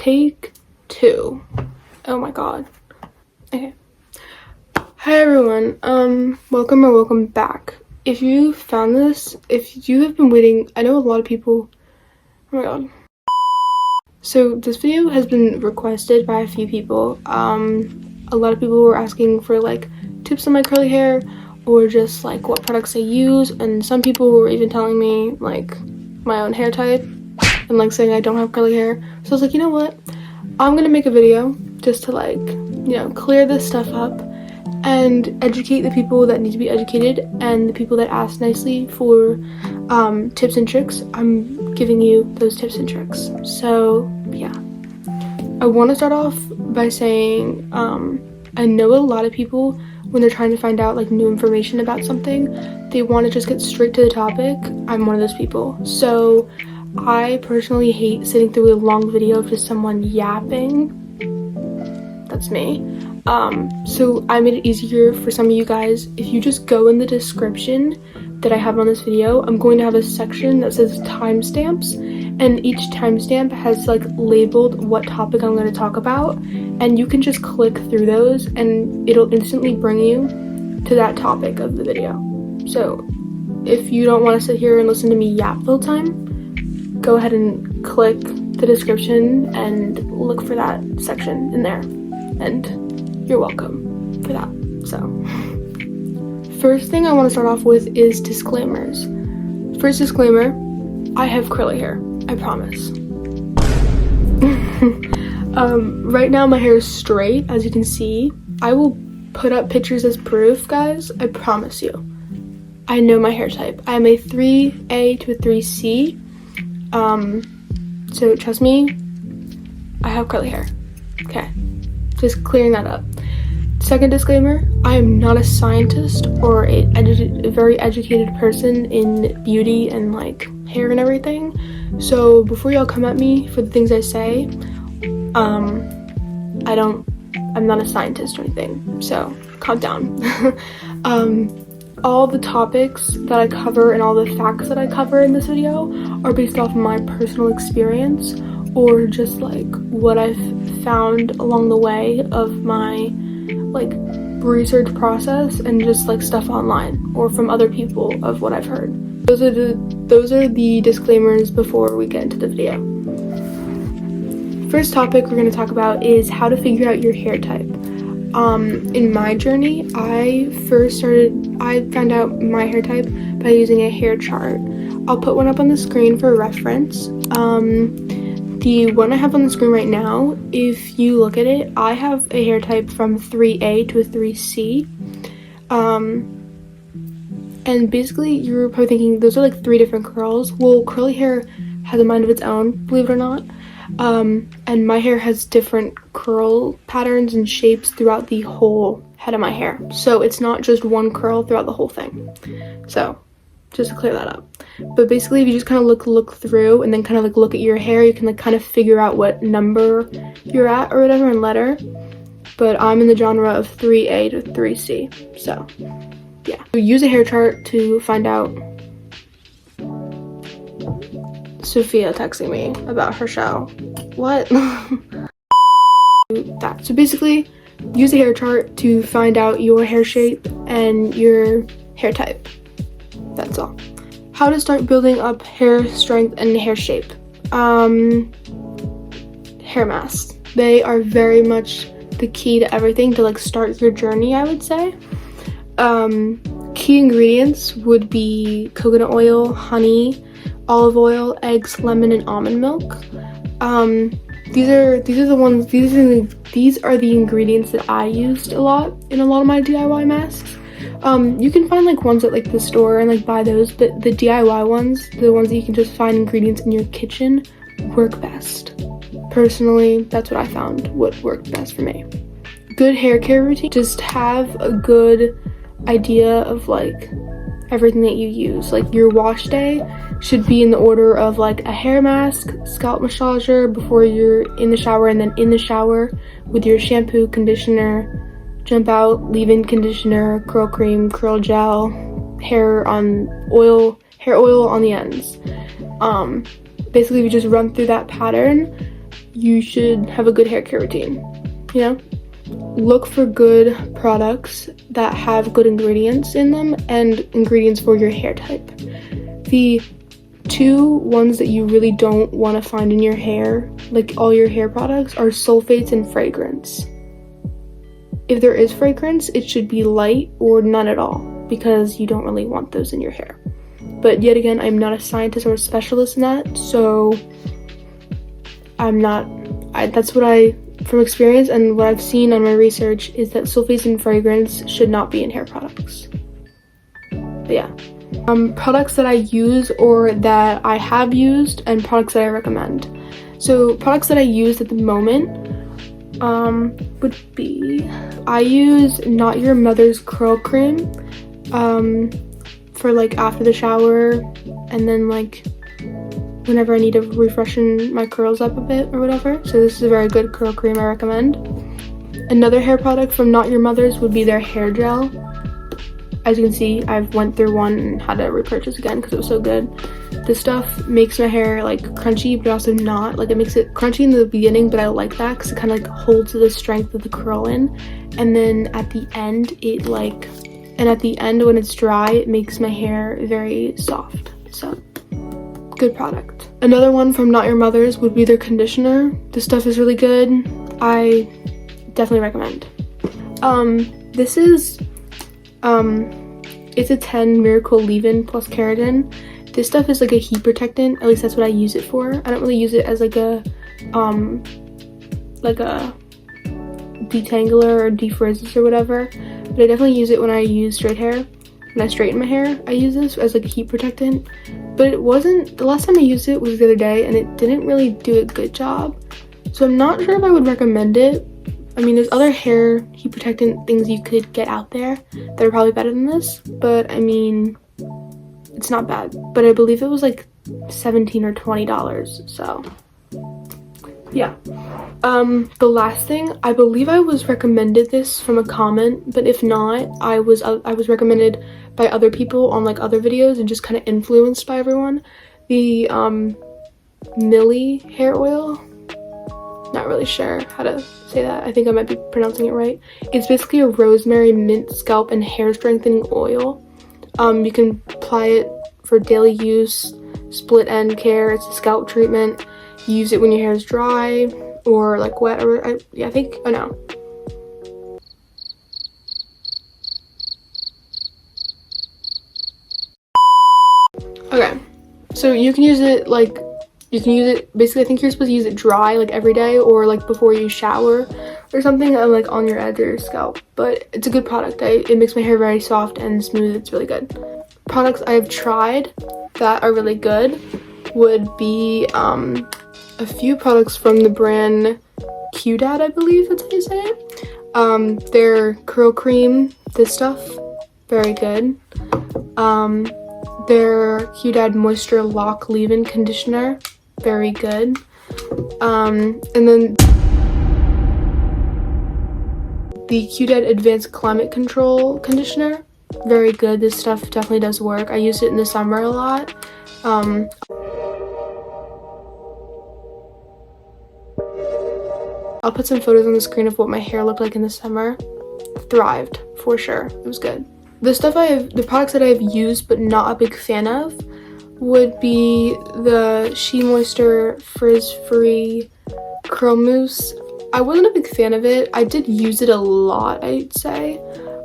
Take 2. Oh my god. Okay. Hi everyone. Welcome back. If you found this, if you have been waiting, I know a lot of people. Oh my god. So this video has been requested by a few people. A lot of people were asking for like tips on my curly hair or just like what products I use, and some people were even telling me like my own hair type and like saying I don't have curly hair. So I was like, you know what? I'm gonna make a video just to like, you know, clear this stuff up and educate the people that need to be educated, and the people that asked nicely for tips and tricks. I'm giving you those tips and tricks. So yeah, I want to start off by saying I know a lot of people, when they're trying to find out like new information about something, they want to just get straight to the topic. I'm one of those people. So I personally hate sitting through a long video of just someone yapping. That's me. So I made it easier for some of you guys. If you just go in the description that I have on this video, I'm going to have a section that says timestamps, and each timestamp has like labeled what topic I'm going to talk about, and you can just click through those and it'll instantly bring you to that topic of the video. So if you don't want to sit here and listen to me yap the whole time, go ahead and click the description and look for that section in there, and you're welcome for that. So first thing I want to start off with is disclaimers. First disclaimer, I have curly hair, I promise. Right now my hair is straight, as you can see. I will put up pictures as proof, guys, I promise you. I know my hair type. I am a 3A to a 3C. So trust me, I have curly hair. Okay, just clearing that up. Second disclaimer, I am not a scientist or a very educated person in beauty and like hair and everything. So before y'all come at me for the things I say, I'm not a scientist or anything, so calm down. All the topics that I cover and all the facts that I cover in this video are based off my personal experience or just like what I've found along the way of my like research process and just like stuff online or from other people of what I've heard. Those are the disclaimers before we get into the video. First topic we're going to talk about is how to figure out your hair type. In my journey, I found out my hair type by using a hair chart. I'll put one up on the screen for reference. The one I have on the screen right now, if you look at it, I have a hair type from 3A to a 3C. And basically you're probably thinking those are like 3 different curls. Well, curly hair has a mind of its own, believe it or not. And my hair has different curl patterns and shapes throughout the whole head of my hair. So it's not just one curl throughout the whole thing. So just to clear that up. But basically if you just kind of look through and then kind of like look at your hair, you can like kind of figure out what number you're at or whatever in letter. But I'm in the genre of 3A to 3C. So yeah. So use a hair chart to find out. Sophia texting me about her show. What? That. So basically, use a hair chart to find out your hair shape and your hair type. That's all. How to start building up hair strength and hair shape. Hair masks. They are very much the key to everything to like start your journey, I would say. Key ingredients would be coconut oil, honey, olive oil, eggs, lemon, and almond milk. These are the ingredients that I used a lot in a lot of my DIY masks. You can find like ones at like the store and like buy those, but the DIY ones, the ones that you can just find ingredients in your kitchen, work best. Personally, that's what I found, what worked best for me. Good hair care routine. Just have a good idea of like everything that you use. Like your wash day should be in the order of like a hair mask, scalp massager before you're in the shower, and then in the shower with your shampoo, conditioner, jump out, leave-in conditioner, curl cream, curl gel, hair oil on the ends. Basically we just run through that pattern you should have a good hair care routine, you know? Look for good products that have good ingredients in them and ingredients for your hair type. The two ones that you really don't want to find in your hair, like all your hair products, are sulfates and fragrance. If there is fragrance, it should be light or none at all, because you don't really want those in your hair. But yet again, I'm not a scientist or a specialist in that, so that's what from experience and what I've seen on my research is that sulfates and fragrance should not be in hair products. But yeah. Products that I use or that I have used and products that I recommend. So products that I use at the moment would be, I use Not Your Mother's curl cream for like after the shower, and then like whenever I need to refreshen my curls up a bit or whatever. So this is a very good curl cream I recommend. Another hair product from Not Your Mother's would be their hair gel. As you can see, I've went through one and had to repurchase again because it was so good. This stuff makes my hair like crunchy, but also not. Like it makes it crunchy in the beginning, but I like that because it kind of like holds the strength of the curl in. And then at the end, when it's dry, it makes my hair very soft. So good product. Another one from Not Your Mother's would be their conditioner. This stuff is really good. I definitely recommend. This is it's a 10 Miracle Leave-In plus keratin. This stuff is like a heat protectant, at least that's what I use it for. I don't really use it as like a detangler or defrizzes or whatever, but I definitely use it when I use straight hair. When I straighten my hair, I use this as like a heat protectant, but it wasn't, the last time I used it was the other day and it didn't really do a good job. So I'm not sure if I would recommend it. I mean, there's other hair heat protectant things you could get out there that are probably better than this, but I mean, it's not bad. But I believe it was like $17 or $20, so yeah. The last thing, I believe I was recommended this from a comment, but if not, I was recommended by other people on like other videos and just kind of influenced by everyone. The Millie hair oil. Not really sure how to say that. I think I might be pronouncing it right. It's basically a rosemary, mint, scalp, and hair strengthening oil. You can apply it for daily use, split end care. It's a scalp treatment. You use it when your hair is dry or like wet, or oh no. Okay, so you can use it basically, I think you're supposed to use it dry like every day or like before you shower or something, like on your edge or your scalp. But it's a good product. It makes my hair very soft and smooth. It's really good. Products I have tried that are really good would be a few products from the brand Q-Dad, I believe that's how you say it. Their curl cream, this stuff, very good. Their Q-Dad Moisture Lock Leave-In Conditioner, very good. And then the Q-Dad Advanced Climate Control Conditioner, very good. This stuff definitely does work. I use it in the summer a lot. I'll put some photos on the screen of what my hair looked like in the summer. Thrived, for sure. It was good. The products that I have used but not a big fan of would be the She Moisture Frizz-Free Curl Mousse. I wasn't a big fan of it. I did use it a lot, I'd say.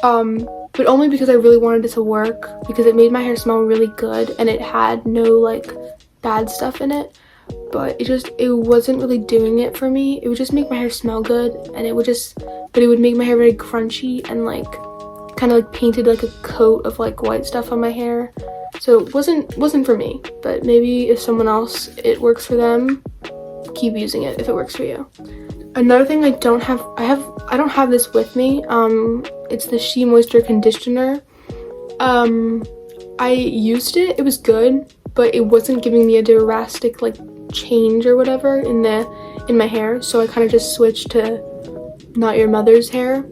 But only because I really wanted it to work, because it made my hair smell really good and it had no like bad stuff in it. But it wasn't really doing it for me. It would just make my hair smell good, and it would make my hair very crunchy and like kind of like painted like a coat of like white stuff on my hair. So it wasn't for me, but maybe if someone else it works for them, keep using it if it works for you. Another thing I don't have this with me. It's the She Moisture Conditioner. I used it. It was good, but it wasn't giving me a drastic like change or whatever in my hair. So I kind of just switched to Not Your Mother's hair.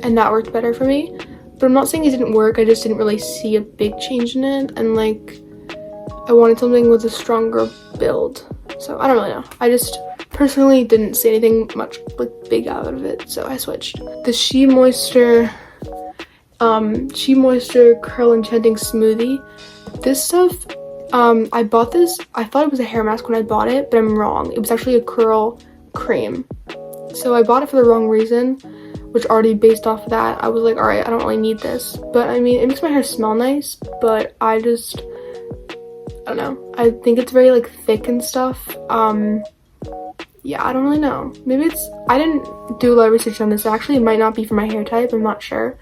And that worked better for me. But I'm not saying it didn't work. I just didn't really see a big change in it, and like I wanted something with a stronger build. So I don't really know. I just personally didn't see anything much like big out of it, so I switched. The She Moisture Curl Enchanting Smoothie. This stuff, I bought this, I thought it was a hair mask when I bought it, but I'm wrong. It was actually a curl cream. So I bought it for the wrong reason, which already based off of that, I was like, alright, I don't really need this. But I mean, it makes my hair smell nice, but I don't know. I think it's very like thick and stuff. Yeah, I don't really know. Maybe it's, I didn't do a lot of research on this. Actually, it might not be for my hair type, I'm not sure.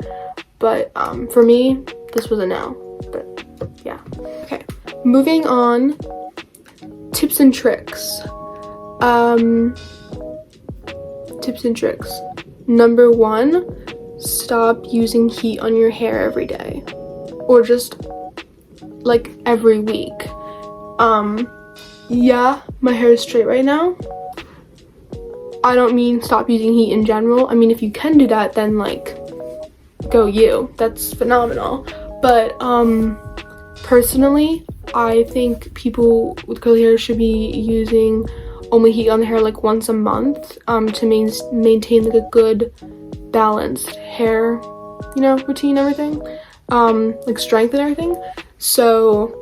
But for me, this was a no. But yeah. Okay, moving on. Tips and tricks. Tips and tricks. Number 1, stop using heat on your hair every day. Or just like every week. Yeah, my hair is straight right now. I don't mean stop using heat in general. I mean, if you can do that, then like, go you. That's phenomenal. But personally, I think people with curly hair should be using only heat on the hair like once a month to maintain like a good balanced hair, you know, routine, everything, like strength and everything. So,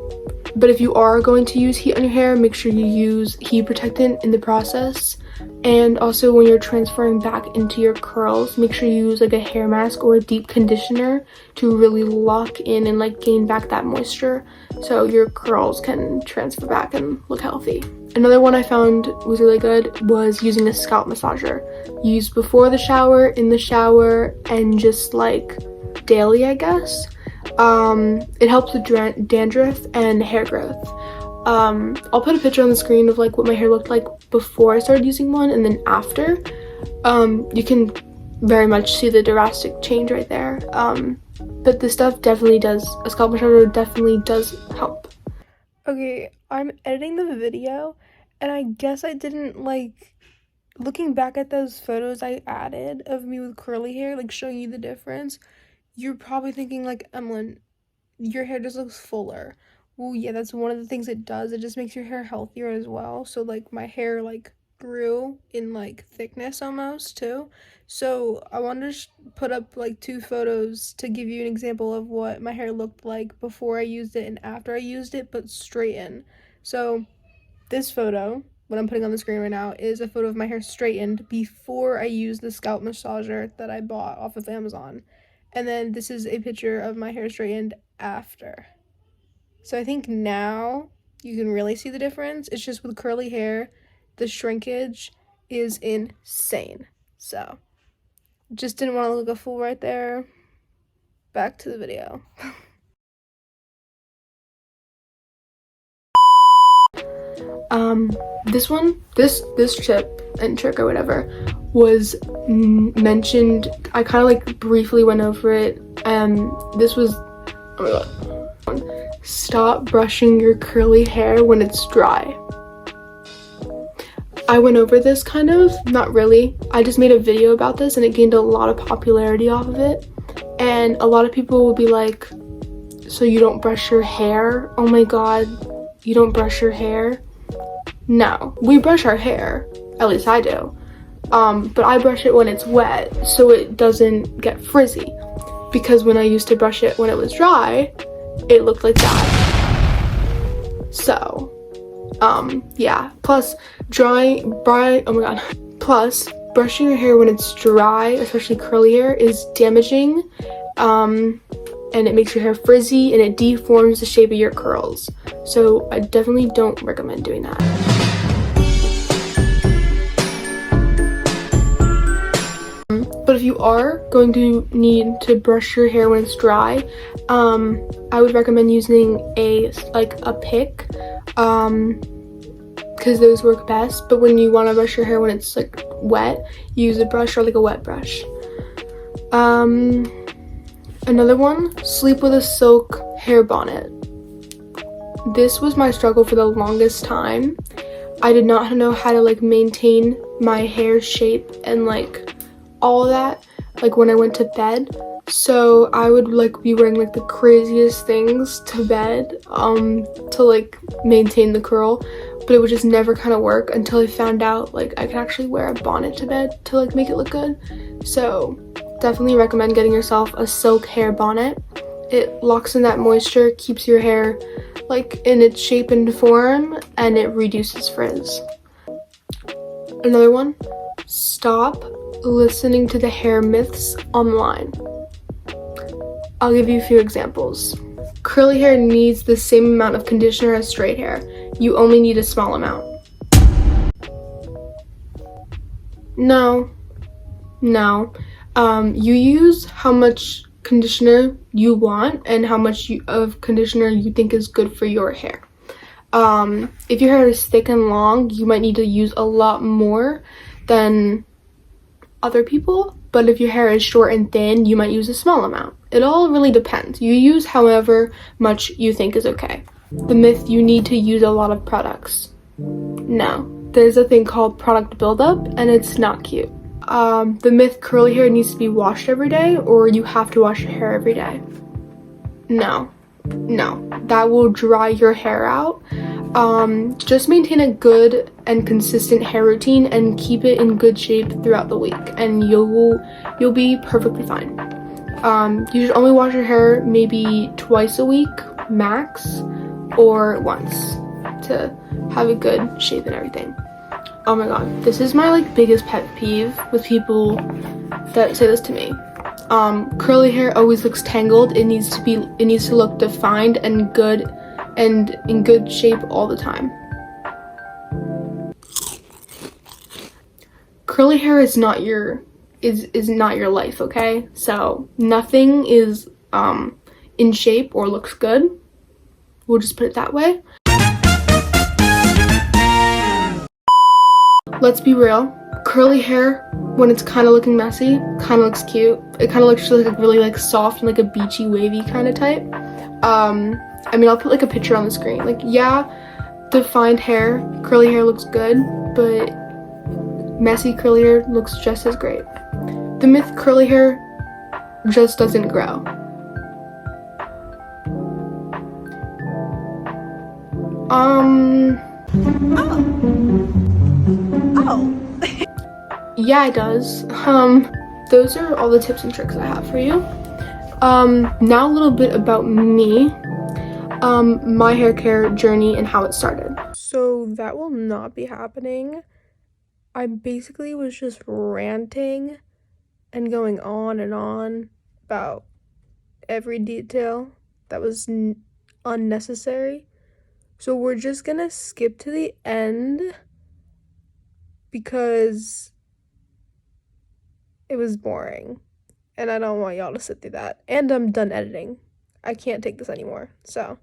but if you are going to use heat on your hair, make sure you use heat protectant in the process. And also when you're transferring back into your curls, make sure you use like a hair mask or a deep conditioner to really lock in and like gain back that moisture so your curls can transfer back and look healthy. Another one I found was really good was using a scalp massager. Use before the shower, in the shower, and just like daily, I guess. It helps with dandruff and hair growth. I'll put a picture on the screen of like what my hair looked like before I started using one and then after. You can very much see the drastic change right there. But this stuff definitely does, a scalp massager definitely does help. Okay, I'm editing the video and I guess I didn't like, looking back at those photos I added of me with curly hair, like showing you the difference, you're probably thinking like, Emlyn, your hair just looks fuller. Well, yeah, that's one of the things it does. It just makes your hair healthier as well. So like my hair like grew in like thickness almost too. So I wanted to put up like 2 photos to give you an example of what my hair looked like before I used it and after I used it, but straightened. So this photo, what I'm putting on the screen right now, is a photo of my hair straightened before I used the scalp massager that I bought off of Amazon. And then this is a picture of my hair straightened after. So I think now you can really see the difference. It's just with curly hair, the shrinkage is insane. So just didn't want to look a fool right there. Back to the video. This tip and trick or whatever was mentioned. I kind of like briefly went over it. This was, oh my god. Stop brushing your curly hair when it's dry. I went over this kind of, not really. I just made a video about this and it gained a lot of popularity off of it. And a lot of people will be like, so you don't brush your hair? Oh my god, you don't brush your hair? No, we brush our hair, at least I do. But I brush it when it's wet so it doesn't get frizzy. Because when I used to brush it when it was dry, it looked like that. So, yeah. Plus, plus, brushing your hair when it's dry, especially curly hair, is damaging. And it makes your hair frizzy and it deforms the shape of your curls. So I definitely don't recommend doing that. But if you are going to need to brush your hair when it's dry, I would recommend using a pick, because those work best. But when you want to brush your hair when it's like wet, use a brush or like a wet brush. Another one, sleep with a silk hair bonnet. This was my struggle for the longest time. I did not know how to like maintain my hair shape and like all of that like when I went to bed. So I would like be wearing like the craziest things to bed to like maintain the curl, but it would just never kind of work until I found out like I could actually wear a bonnet to bed to like make it look good. So definitely recommend getting yourself a silk hair bonnet. It locks in that moisture, keeps your hair like in its shape and form, and it reduces frizz. Another one, stop listening to the hair myths online. I'll give you a few examples. Curly hair needs the same amount of conditioner as straight hair. You only need a small amount. No. You use how much conditioner you want and how much of conditioner you think is good for your hair. If your hair is thick and long, you might need to use a lot more than other people, but if your hair is short and thin, you might use a small amount. It all really depends. You use however much you think is okay. The myth, you need to use a lot of products. No, there's a thing called product buildup, and it's not cute. The myth, curly hair needs to be washed every day, or you have to wash your hair every day. No, that will dry your hair out. Just maintain a good and consistent hair routine and keep it in good shape throughout the week, and you'll be perfectly fine. You should only wash your hair maybe twice a week max, or once, to have a good shape and everything. Oh my god, this is my like biggest pet peeve with people that say this to me. Curly hair always looks tangled. It needs to look defined and good and in good shape all the time. Curly hair is not your life, okay? So nothing is in shape or looks good. We'll just put it that way. Let's be real. Curly hair, when it's kind of looking messy, kind of looks cute. It kind of looks like really like soft and like a beachy, wavy kind of type. I mean, I'll put like a picture on the screen. Like, yeah, defined hair, curly hair looks good, but messy curly hair looks just as great. The myth, curly hair just doesn't grow. Yeah, it does. Those are all the tips and tricks I have for you. Now a little bit about me, my hair care journey and how it started. So that will not be happening. I basically was just ranting and going on and on about every detail that was unnecessary. So we're just gonna skip to the end because it was boring and I don't want y'all to sit through that. And I'm done editing. I can't take this anymore, so.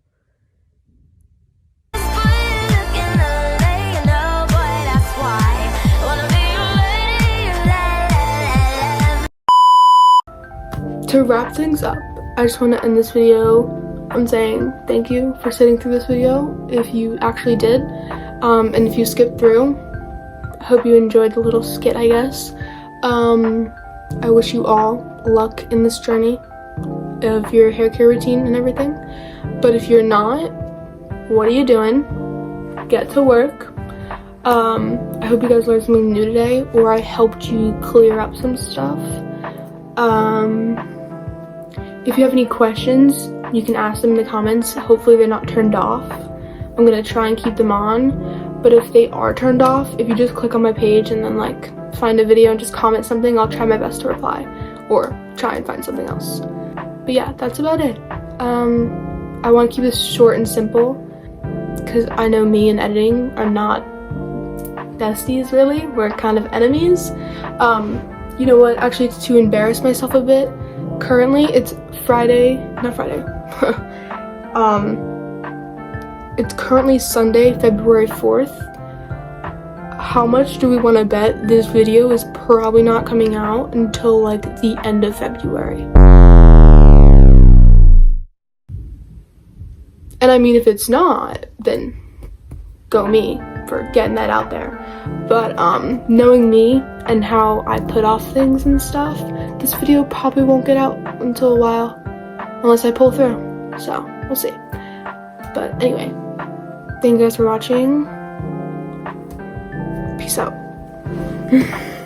To wrap things up, I just want to end this video on saying thank you for sitting through this video if you actually did, and if you skipped through, I hope you enjoyed the little skit, I guess. I wish you all luck in this journey of your hair care routine and everything, but if you're not, what are you doing? Get to work. I hope you guys learned something new today, or I helped you clear up some stuff. If you have any questions, you can ask them in the comments. Hopefully they're not turned off. I'm gonna try and keep them on, but if they are turned off, if you just click on my page and then like find a video and just comment something, I'll try my best to reply or try and find something else. But yeah, that's about it. I want to keep this short and simple because I know me and editing are not besties really. We're kind of enemies. You know what, actually, to embarrass myself a bit, currently it's it's currently Sunday, February 4th. How much do we want to bet this video is probably not coming out until like the end of February? And I mean, if it's not, then go me for getting that out there. But knowing me and how I put off things and stuff, this video probably won't get out until a while, unless I pull through. So we'll see. But anyway, thank you guys for watching. Peace out.